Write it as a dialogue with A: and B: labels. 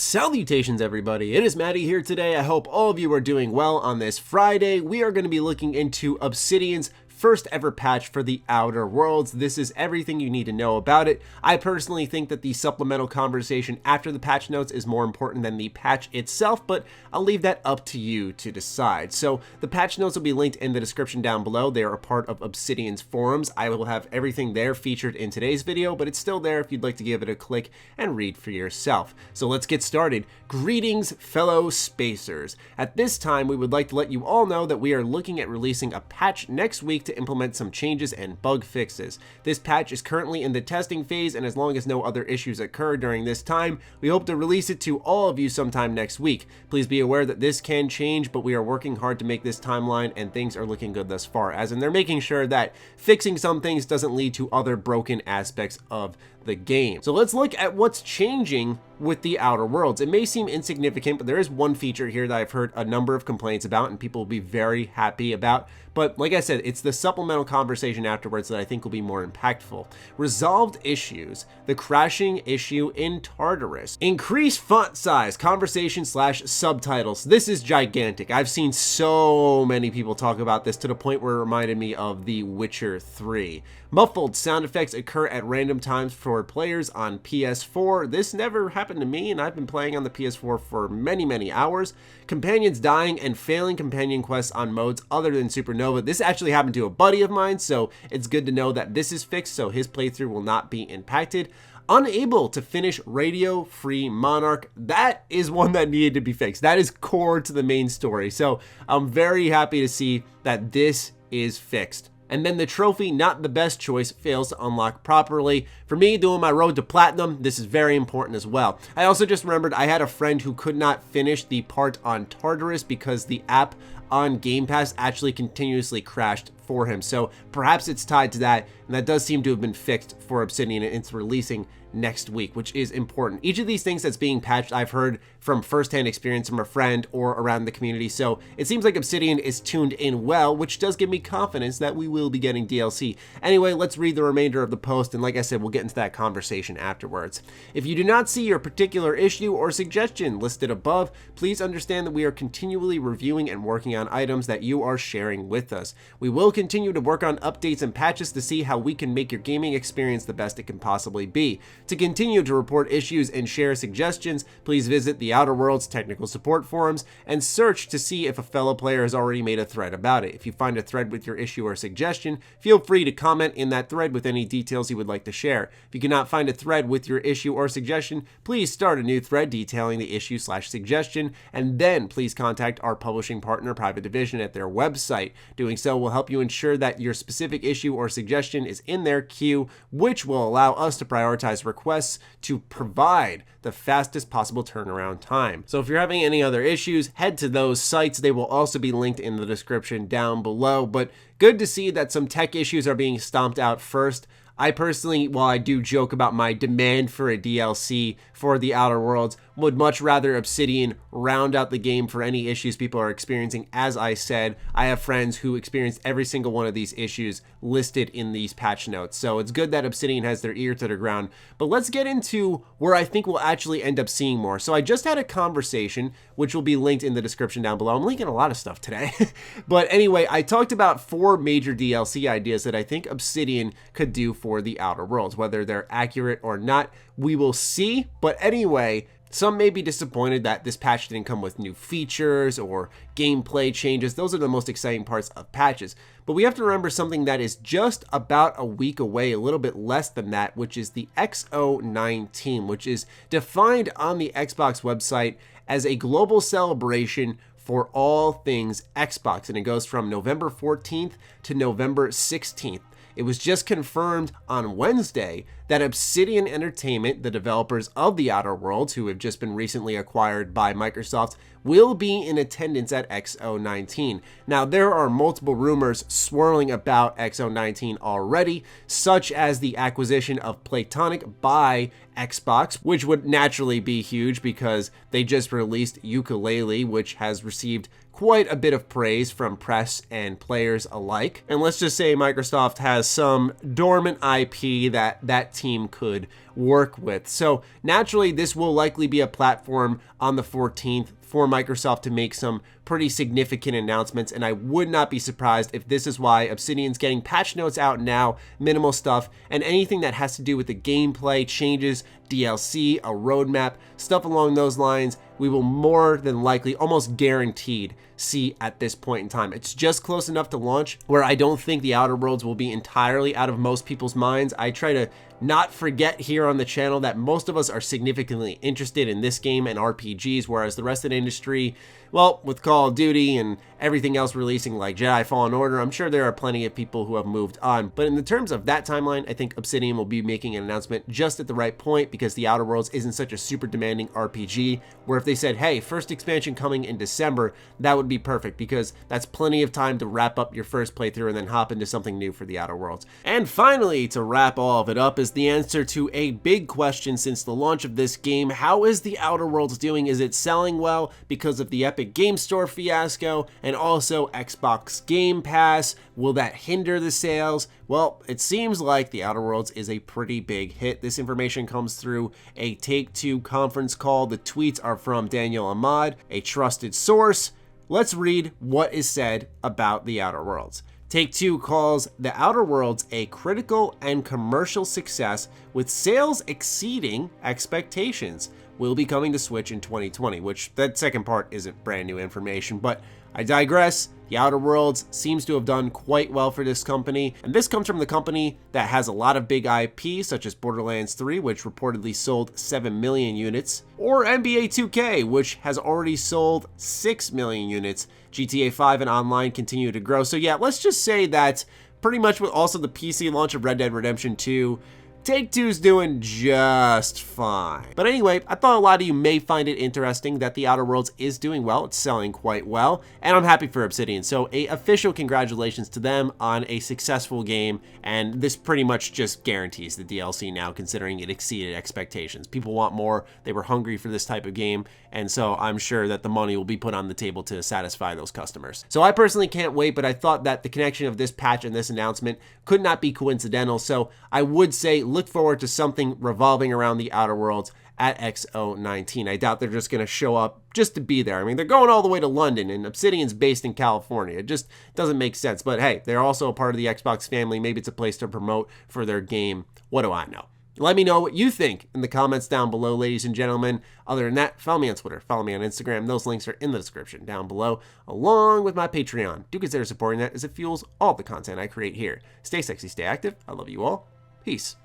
A: Salutations everybody, it is Matty here today. I hope all of you are doing well on this Friday. We are going to be looking into Obsidian's first ever patch for the Outer Worlds. This is everything you need to know about it. I personally think that the supplemental conversation after the patch notes is more important than the patch itself, but I'll leave that up to you to decide. So the patch notes will be linked in the description down below. They are a part of Obsidian's forums. I will have everything there featured in today's video, but it's still there if you'd like to give it a click and read for yourself. So let's get started. Greetings, fellow spacers. At this time, we would like to let you all know that we are looking at releasing a patch next week to implement some changes and bug fixes. This patch is currently in the testing phase, and as long as no other issues occur during this time, we hope to release it to all of you sometime next week. Please be aware that this can change, but we are working hard to make this timeline, and things are looking good thus far, as in they're making sure that fixing some things doesn't lead to other broken aspects of the game. So let's look at what's changing with the Outer Worlds. It may seem insignificant, but there is one feature here that I've heard a number of complaints about and people will be very happy about. But like I said, it's the supplemental conversation afterwards that I think will be more impactful. Resolved issues, the crashing issue in Tartarus. Increased font size, conversation / subtitles. This is gigantic. I've seen so many people talk about this to the point where it reminded me of The Witcher 3. Muffled sound effects occur at random times for players on PS4. This never happened to me, and I've been playing on the PS4 for many hours. Companions dying and failing companion quests on modes other than Supernova. This actually happened to a buddy of mine, so it's good to know that this is fixed, so his playthrough will not be impacted. Unable to finish Radio Free Monarch. That is one that needed to be fixed. That is core to the main story, so I'm very happy to see that this is fixed. And then the trophy, not the best choice, fails to unlock properly. For me, doing my road to platinum, this is very important as well. I also just remembered I had a friend who could not finish the part on Tartarus because the app on Game Pass actually continuously crashed for him. So perhaps it's tied to that, and that does seem to have been fixed for Obsidian, and it's releasing next week, which is important. Each of these things that's being patched, I've heard from firsthand experience from a friend or around the community, so it seems like Obsidian is tuned in well, which does give me confidence that we will be getting DLC. Anyway, let's read the remainder of the post, and like I said, we'll get into that conversation afterwards. If you do not see your particular issue or suggestion listed above, please understand that we are continually reviewing and working on items that you are sharing with us. We will continue to work on updates and patches to see how we can make your gaming experience the best it can possibly be. To continue to report issues and share suggestions, please visit the Outer Worlds technical support forums and search to see if a fellow player has already made a thread about it. If you find a thread with your issue or suggestion, feel free to comment in that thread with any details you would like to share. If you cannot find a thread with your issue or suggestion, please start a new thread detailing the issue / suggestion, and then please contact our publishing partner, Private Division, at their website. Doing so will help you ensure that your specific issue or suggestion is in their queue, which will allow us to prioritize requests to provide the fastest possible turnaround time. So if you're having any other issues, head to those sites. They will also be linked in the description down below. But good to see that some tech issues are being stomped out first. I personally, while I do joke about my demand for a DLC for the Outer Worlds, would much rather Obsidian round out the game for any issues people are experiencing. As I said, I have friends who experienced every single one of these issues listed in these patch notes. So it's good that Obsidian has their ear to the ground. But let's get into where I think we'll actually end up seeing more. So I just had a conversation, which will be linked in the description down below. I'm linking a lot of stuff today. But anyway, I talked about 4 major DLC ideas that I think Obsidian could do for the Outer Worlds. Whether they're accurate or not, we will see. But anyway, some may be disappointed that this patch didn't come with new features or gameplay changes. Those are the most exciting parts of patches. But we have to remember something that is just about a week away, a little bit less than that, which is the XO19, which is defined on the Xbox website as a global celebration for all things Xbox, and it goes from November 14th to November 16th. It was just confirmed on Wednesday that Obsidian Entertainment, the developers of the Outer Worlds, who have just been recently acquired by Microsoft, will be in attendance at XO19. Now, there are multiple rumors swirling about XO19 already, such as the acquisition of Playtonic by Xbox, which would naturally be huge because they just released Yooka-Laylee, which has received quite a bit of praise from press and players alike. And let's just say Microsoft has some dormant IP that team could work with. So naturally, this will likely be a platform on the 14th for Microsoft to make some pretty significant announcements, and I would not be surprised if this is why Obsidian's getting patch notes out now, minimal stuff, and anything that has to do with the gameplay changes, DLC, a roadmap, stuff along those lines, we will more than likely, almost guaranteed, see at this point in time. It's just close enough to launch where I don't think the Outer Worlds will be entirely out of most people's minds. I try to not forget here on the channel that most of us are significantly interested in this game and RPGs, whereas the rest of the industry, well, with Call of Duty and everything else releasing like Jedi Fallen Order, I'm sure there are plenty of people who have moved on. But in the terms of that timeline, I think Obsidian will be making an announcement just at the right point, because the Outer Worlds isn't such a super demanding RPG, where if they said, hey, first expansion coming in December, that would be perfect, because that's plenty of time to wrap up your first playthrough and then hop into something new for the Outer Worlds. And finally, to wrap all of it up, is the answer to a big question since the launch of this game. How is the Outer Worlds doing? Is it selling well because of the Epic Game Store fiasco and also Xbox Game Pass? Will that hinder the sales? Well, it seems like the Outer Worlds is a pretty big hit. This information comes through a Take-Two conference call. The tweets are from Daniel Ahmad, a trusted source. Let's read what is said about the Outer Worlds. Take-Two calls the Outer Worlds a critical and commercial success, with sales exceeding expectations. Will be coming to Switch in 2020, which that second part isn't brand new information, but I digress. The Outer Worlds seems to have done quite well for this company, and this comes from the company that has a lot of big IP, such as Borderlands 3, which reportedly sold 7 million units, or NBA 2K, which has already sold 6 million units. GTA 5 and online continue to grow. So yeah, let's just say that pretty much with also the PC launch of Red Dead Redemption 2, Take-Two's doing just fine. But anyway, I thought a lot of you may find it interesting that the Outer Worlds is doing well. It's selling quite well, and I'm happy for Obsidian. So a official congratulations to them on a successful game, and this pretty much just guarantees the DLC now, considering it exceeded expectations. People want more. They were hungry for this type of game, and so I'm sure that the money will be put on the table to satisfy those customers. So I personally can't wait, but I thought that the connection of this patch and this announcement could not be coincidental, so I would say look forward to something revolving around the Outer Worlds at XO19. I doubt they're just going to show up just to be there. I mean, they're going all the way to London, and Obsidian's based in California. It just doesn't make sense. But hey, they're also a part of the Xbox family. Maybe it's a place to promote for their game. What do I know? Let me know what you think in the comments down below, ladies and gentlemen. Other than that, follow me on Twitter, follow me on Instagram. Those links are in the description down below, along with my Patreon. Do consider supporting that, as it fuels all the content I create here. Stay sexy, stay active. I love you all. Peace.